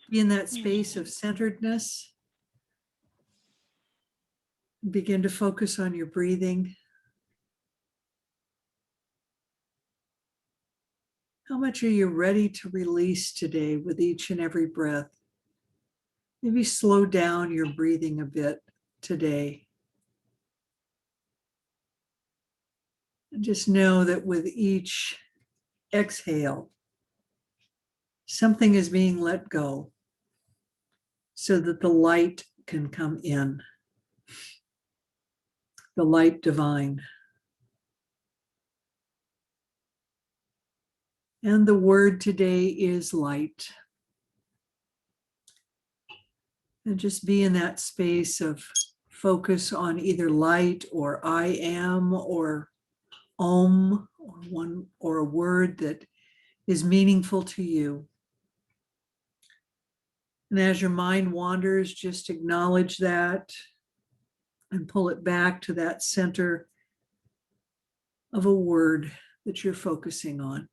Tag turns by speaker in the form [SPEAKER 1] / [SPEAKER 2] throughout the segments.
[SPEAKER 1] Be in that space of centeredness. Begin to focus on your breathing. How much are you ready to release today with each and every breath? Maybe slow down your breathing a bit today. And just know that with each exhale, something is being let go so that the light can come in, the light divine. And the word today is light. And just be in that space of focus on either light or I am or Om or one or a word that is meaningful to you. And as your mind wanders, just acknowledge that and pull it back to that center of a word that you're focusing on.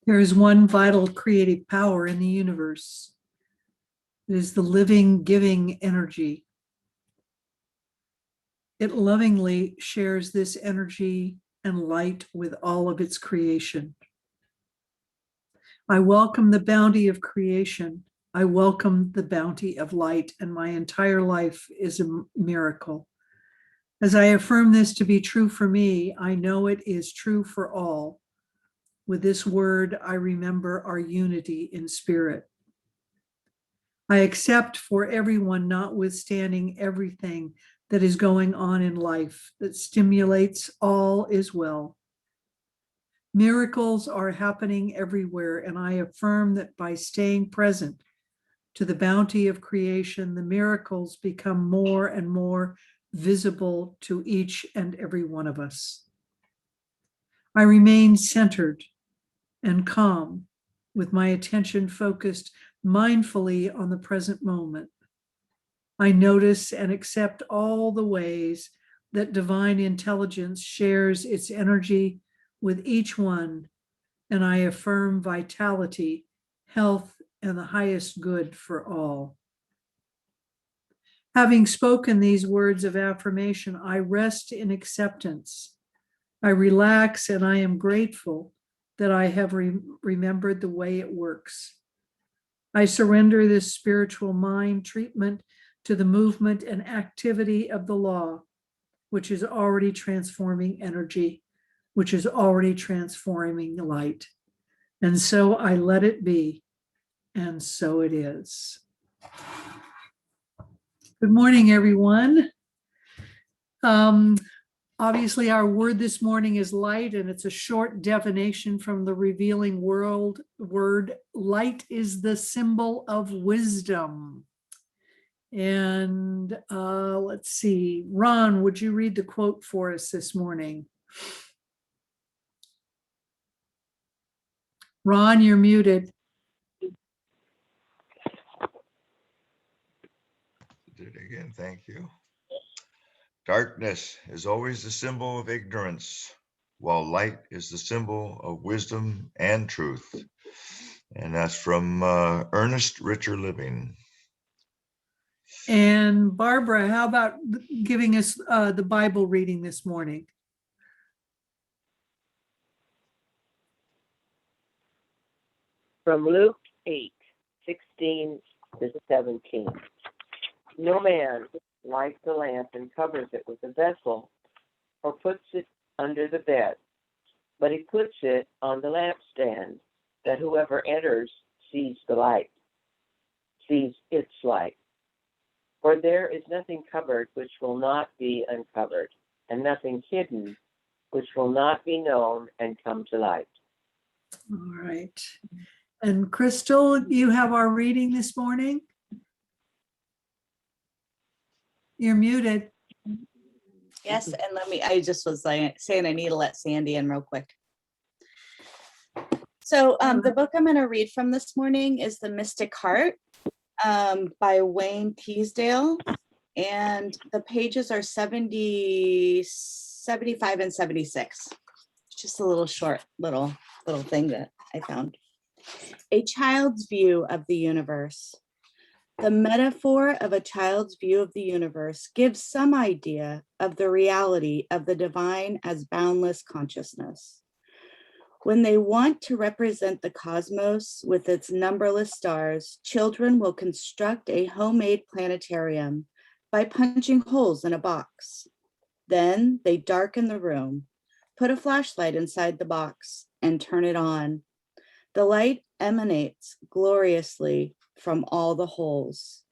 [SPEAKER 1] There is one vital creative power in the universe. It is the living, giving energy. It lovingly shares this energy and light with all of its creation. I welcome the bounty of creation. I welcome the bounty of light, and my entire life is a miracle. As I affirm this to be true for me, I know it is true for all. With this word, I remember our unity in spirit. I accept for everyone, notwithstanding everything that is going on in life, that stimulates all is well. Miracles are happening everywhere, and I affirm that by staying present to the bounty of creation, the miracles become more and more visible to each and every one of us. I remain centered and calm, with my attention focused mindfully on the present moment. I notice and accept all the ways that divine intelligence shares its energy with each one, and I affirm vitality, health, and the highest good for all. Having spoken these words of affirmation, I rest in acceptance. I relax, and I am grateful that I have remembered the way it works. I surrender this spiritual mind treatment to the movement and activity of the law, which is already transforming energy, which is already transforming light. And so I let it be, and so it is. Good morning, everyone. Obviously, our word this morning is light, and it's a short definition from the Revealing World word. Light is the symbol of wisdom. And let's see, Ron, would you read the quote for us this morning? Ron, you're muted.
[SPEAKER 2] Did it again, thank you. Darkness is always the symbol of ignorance, while light is the symbol of wisdom and truth. And that's from Earnest Richer Living.
[SPEAKER 1] And Barbara, how about giving us the Bible reading this morning?
[SPEAKER 3] From Luke 8:16-17. No man lights a lamp and covers it with a vessel or puts it under the bed, but he puts it on the lampstand, that whoever enters sees its light. For there is nothing covered which will not be uncovered, and nothing hidden which will not be known and come to light.
[SPEAKER 1] All right. And Crystal, you have our reading this morning? You're muted.
[SPEAKER 4] Yes, and I just was saying I need to let Sandy in real quick. So the book I'm going to read from this morning is The Mystic Heart by Wayne Teasdale. And the pages are 70, 75, and 76. Just a little short little thing that I found. A child's view of the universe. The metaphor of a child's view of the universe gives some idea of the reality of the divine as boundless consciousness. When they want to represent the cosmos with its numberless stars, children will construct a homemade planetarium by punching holes in a box. Then they darken the room, put a flashlight inside the box, and turn it on. The light emanates gloriously from all the holes.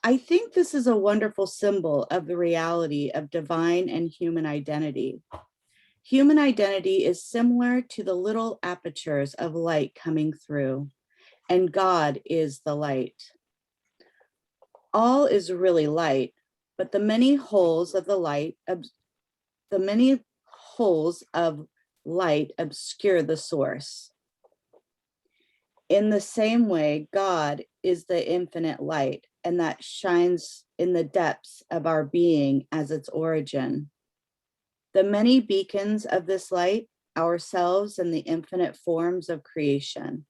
[SPEAKER 4] I think this is a wonderful symbol of the reality of divine and human identity. Human identity is similar to the little apertures of light coming through, and God is the light. All is really light, but the many holes of light obscure the source. In the same way, God is the infinite light, and that shines in the depths of our being as its origin. The many beacons of this light ourselves, and the infinite forms of creation,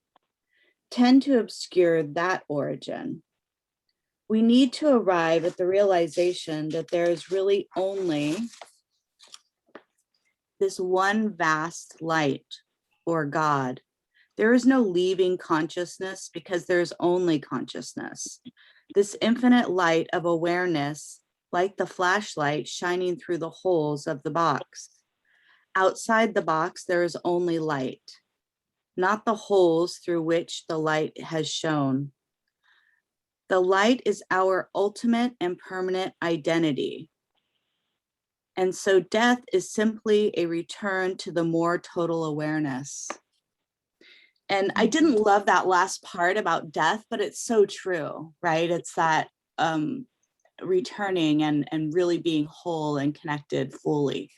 [SPEAKER 4] tend to obscure that origin. We need to arrive at the realization that there is really only this one vast light, or God. There is no leaving consciousness because there's only consciousness. This infinite light of awareness, like the flashlight shining through the holes of the box. Outside the box, there is only light, not the holes through which the light has shone. The light is our ultimate and permanent identity. And so death is simply a return to the more total awareness. And I didn't love that last part about death, but it's so true, right? It's that returning and really being whole and connected fully.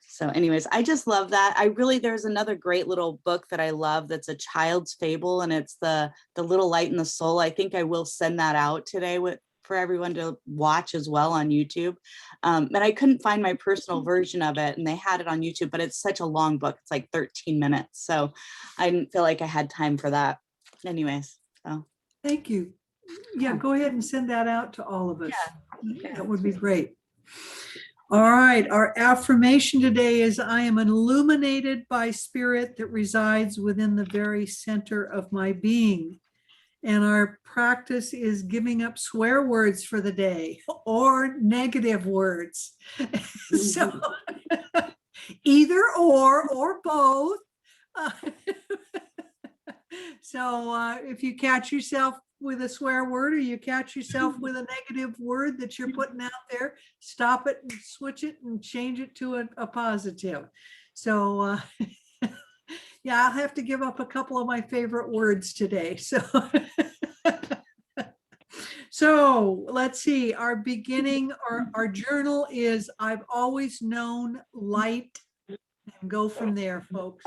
[SPEAKER 4] So anyways, I just love that. There's another great little book that I love that's a child's fable, and it's the Little Light in the Soul. I think I will send that out today for everyone to watch as well on YouTube. And I couldn't find my personal version of it, and they had it on YouTube, but it's such a long book. It's like 13 minutes. So I didn't feel like I had time for that. Anyways, so.
[SPEAKER 1] Thank you. Yeah, go ahead and send that out to all of us. That would be great. All right, our affirmation today is, I am illuminated by spirit that resides within the very center of my being. And our practice is giving up swear words for the day or negative words. So either or both. So if you catch yourself with a swear word, or you catch yourself with a negative word that you're putting out there, stop it and switch it and change it to a positive. So yeah, I'll have to give up a couple of my favorite words today. So let's see, our beginning, our journal is, I've always known light, and go from there, folks.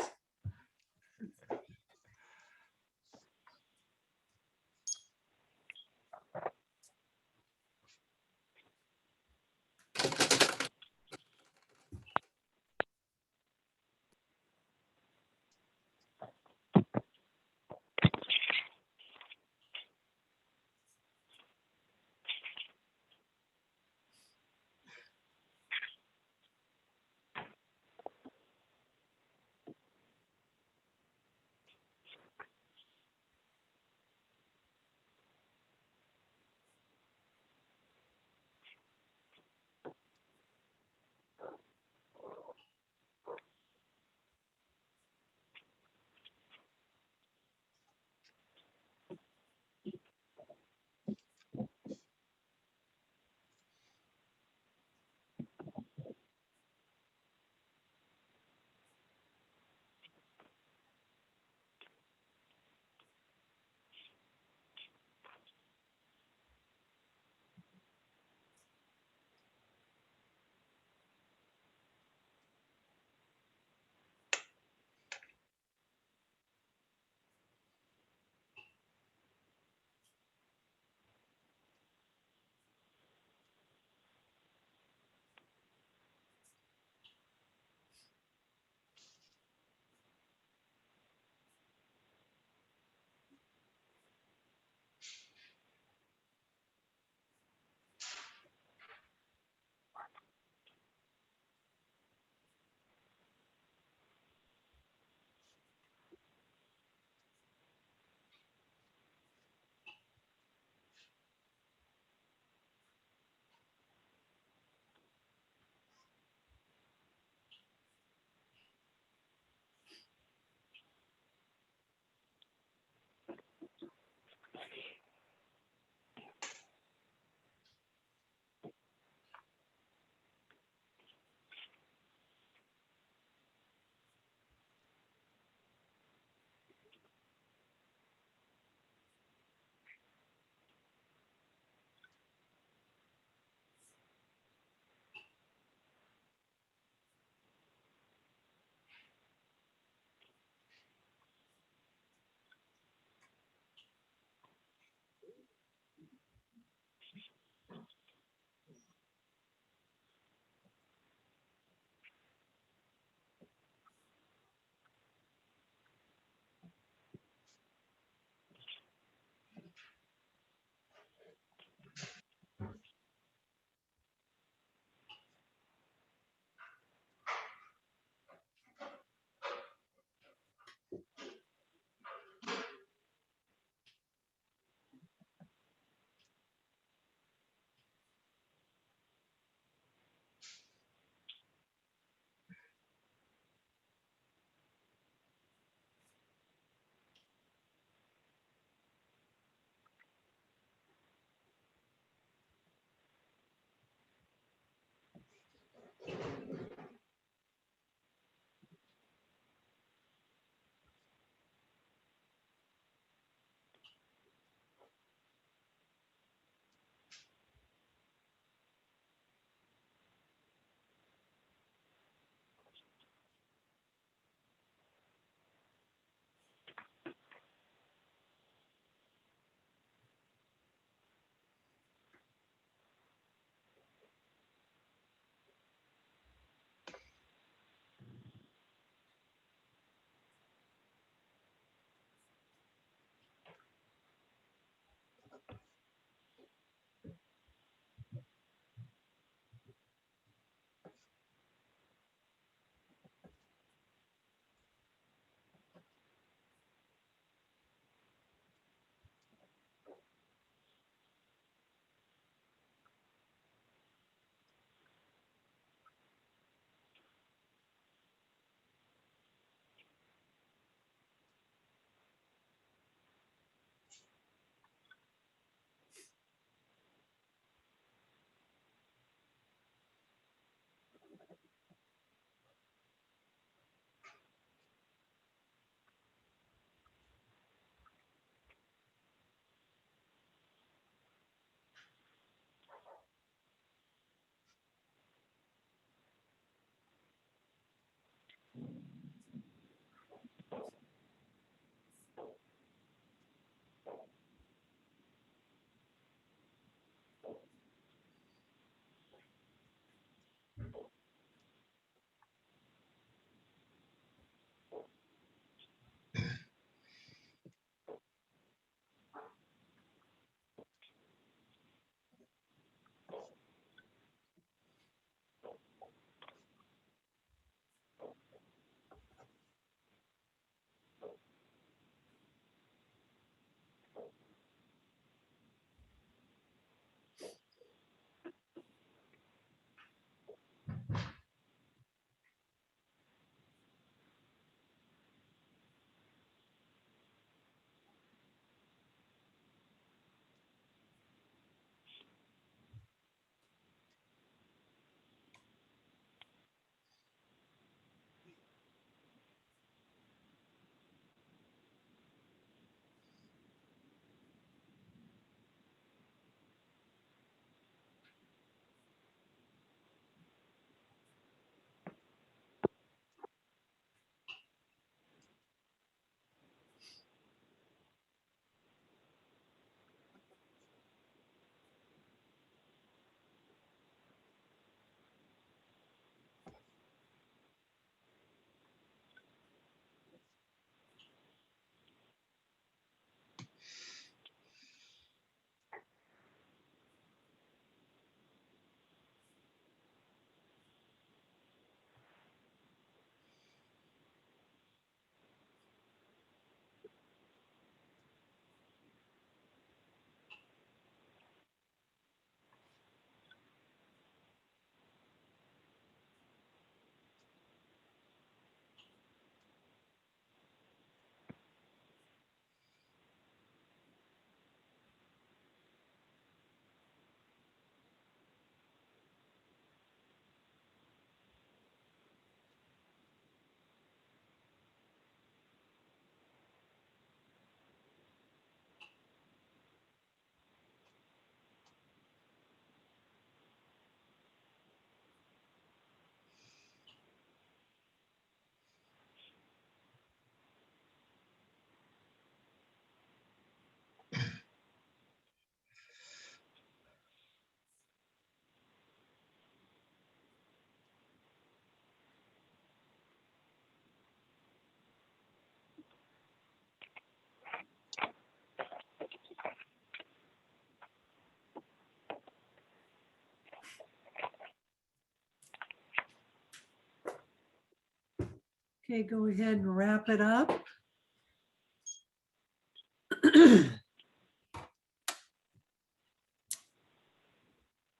[SPEAKER 1] Okay, go ahead and wrap it up.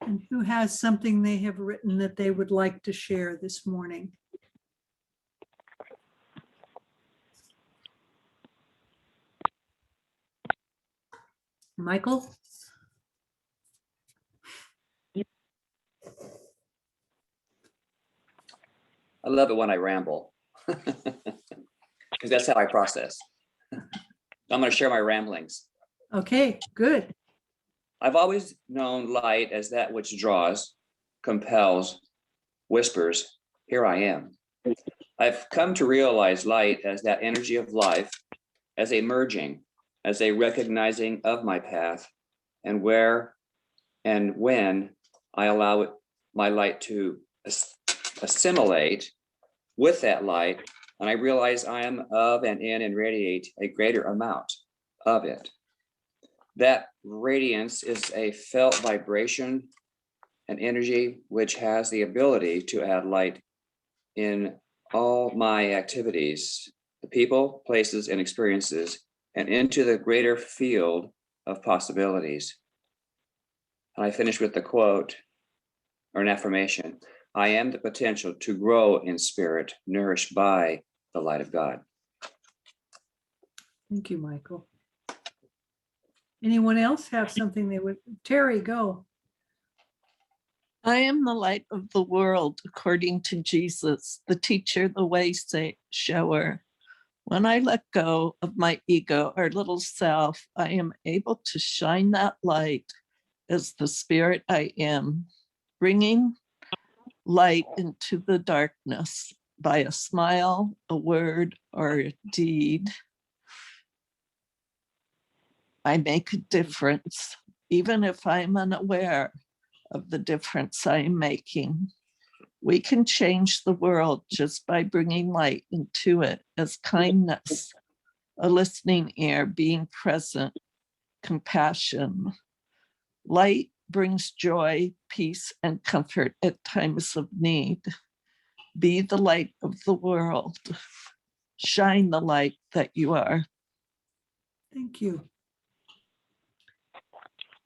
[SPEAKER 1] And who has something they have written that they would like to share this morning? Michael?
[SPEAKER 5] I love it when I ramble because that's how I process. I'm going to share my ramblings.
[SPEAKER 1] Okay, good.
[SPEAKER 5] I've always known light as that which draws, compels, whispers, here I am. I've come to realize light as that energy of life, as a merging, as a recognizing of my path, and where and when I allow it, my light to assimilate with that light, and I realize I am of and in and radiate a greater amount of it. That radiance is a felt vibration and energy which has the ability to add light in all my activities, the people, places, and experiences, and into the greater field of possibilities. And I finish with the quote or an affirmation. I am the potential to grow in spirit, nourished by the light of God.
[SPEAKER 1] Thank you, Michael. Anyone else have something they would? Terry, go.
[SPEAKER 6] I am the light of the world, according to Jesus, the teacher, the way shower. When I let go of my ego or little self, I am able to shine that light as the spirit I am, bringing light into the darkness by a smile, a word, or a deed. I make a difference, even if I'm unaware of the difference I am making. We can change the world just by bringing light into it as kindness, a listening ear, being present, compassion. Light brings joy, peace, and comfort at times of need. Be the light of the world. Shine the light that you are.
[SPEAKER 1] Thank you.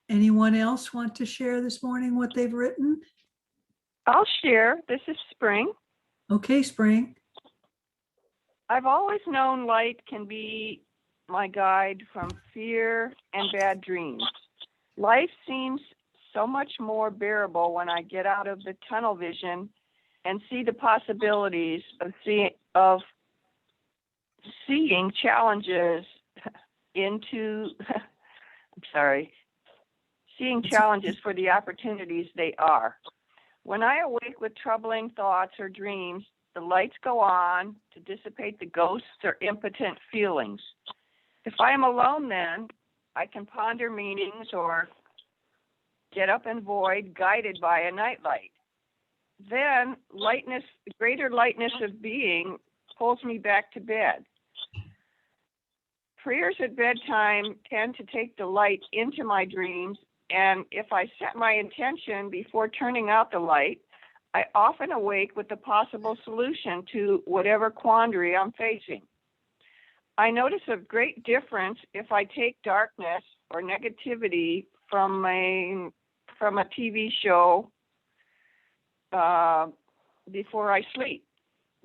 [SPEAKER 1] Anyone else want to share this morning what they've written?
[SPEAKER 7] I'll share. This is Spring.
[SPEAKER 1] Okay, Spring.
[SPEAKER 7] I've always known light can be my guide from fear and bad dreams. Life seems so much more bearable when I get out of the tunnel vision and see the possibilities of seeing challenges seeing challenges for the opportunities they are. When I awake with troubling thoughts or dreams, the lights go on to dissipate the ghosts or impotent feelings. If I am alone, then I can ponder meanings or get up and void guided by a nightlight. Then lightness, greater lightness of being pulls me back to bed. Prayers at bedtime tend to take the light into my dreams, and if I set my intention before turning out the light, I often awake with the possible solution to whatever quandary I'm facing. I notice a great difference if I take darkness or negativity from a TV show before I sleep.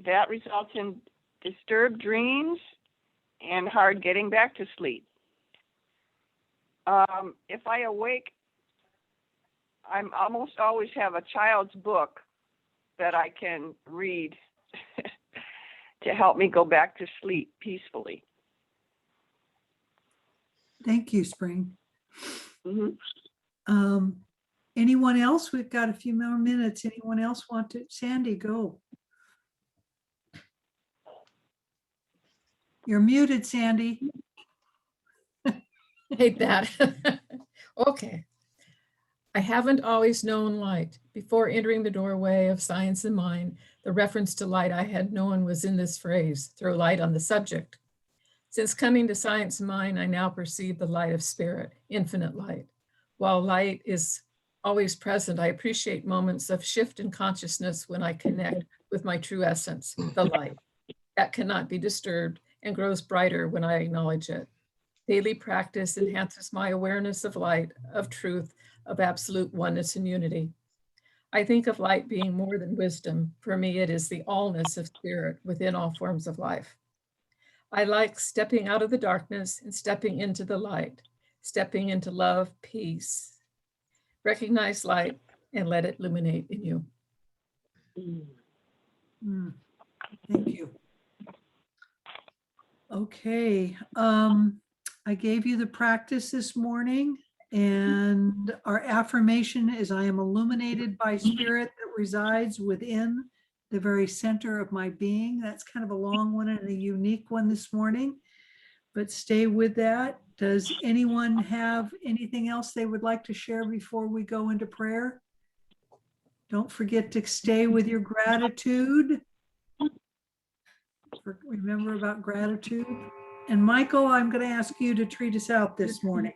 [SPEAKER 7] That results in disturbed dreams and hard getting back to sleep. If I awake, I almost always have a child's book that I can read to help me go back to sleep peacefully.
[SPEAKER 1] Thank you, Spring.
[SPEAKER 7] Mm-hmm.
[SPEAKER 1] Anyone else? We've got a few more minutes. Anyone else want to? Sandy, go. You're muted, Sandy.
[SPEAKER 8] Hate that. Okay. I haven't always known light. Before entering the doorway of science and mind, the reference to light I had known was in this phrase, throw light on the subject. Since coming to science and mind, I now perceive the light of spirit, infinite light. While light is always present, I appreciate moments of shift in consciousness when I connect with my true essence, the light. that cannot be disturbed and grows brighter when I acknowledge it. Daily practice enhances my awareness of light, of truth, of absolute oneness and unity. I think of light being more than wisdom. For me, it is the allness of spirit within all forms of life. I like stepping out of the darkness and stepping into the light, stepping into love, peace. Recognize light and let it illuminate in you.
[SPEAKER 1] Thank you. Okay. I gave you the practice this morning, and our affirmation is I am illuminated by spirit that resides within the very center of my being. That's kind of a long one and a unique one this morning, but stay with that. Does anyone have anything else they would like to share before we go into prayer? Don't forget to stay with your gratitude. Remember about gratitude. And Michael, I'm going to ask you to treat us out this morning.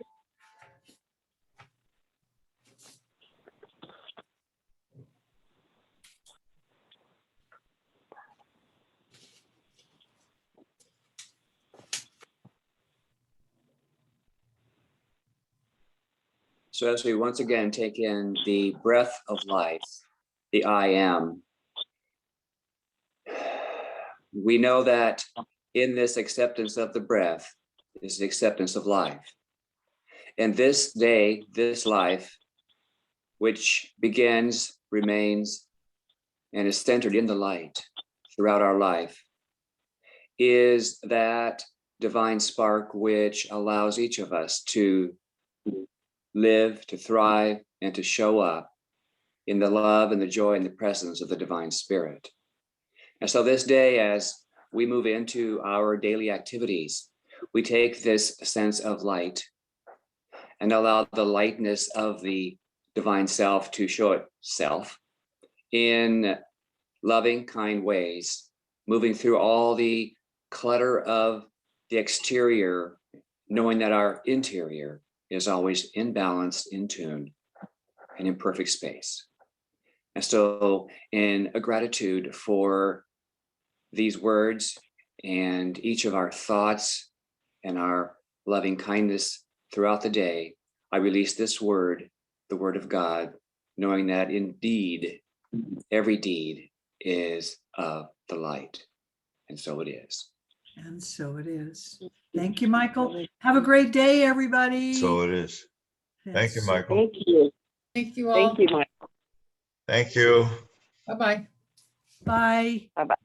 [SPEAKER 5] So as we once again take in the breath of life, the I am, we know that in this acceptance of the breath is the acceptance of life. And this day, this life, which begins, remains, and is centered in the light throughout our life, is that divine spark which allows each of us to live, to thrive, and to show up in the love and the joy and the presence of the divine spirit. And so this day, as we move into our daily activities, we take this sense of light and allow the lightness of the divine self to show itself in loving, kind ways, moving through all the clutter of the exterior, knowing that our interior is always in balance, in tune, and in perfect space. And so in a gratitude for these words and each of our thoughts and our loving kindness throughout the day, I release this word, the word of God, knowing that indeed every deed is of the light. And so it is.
[SPEAKER 1] And so it is. Thank you, Michael. Have a great day, everybody.
[SPEAKER 2] So it is. Thank you, Michael.
[SPEAKER 3] Thank you.
[SPEAKER 8] Thank you all.
[SPEAKER 3] Thank you, Mike.
[SPEAKER 2] Thank you.
[SPEAKER 8] Bye-bye.
[SPEAKER 1] Bye.
[SPEAKER 3] Bye-bye.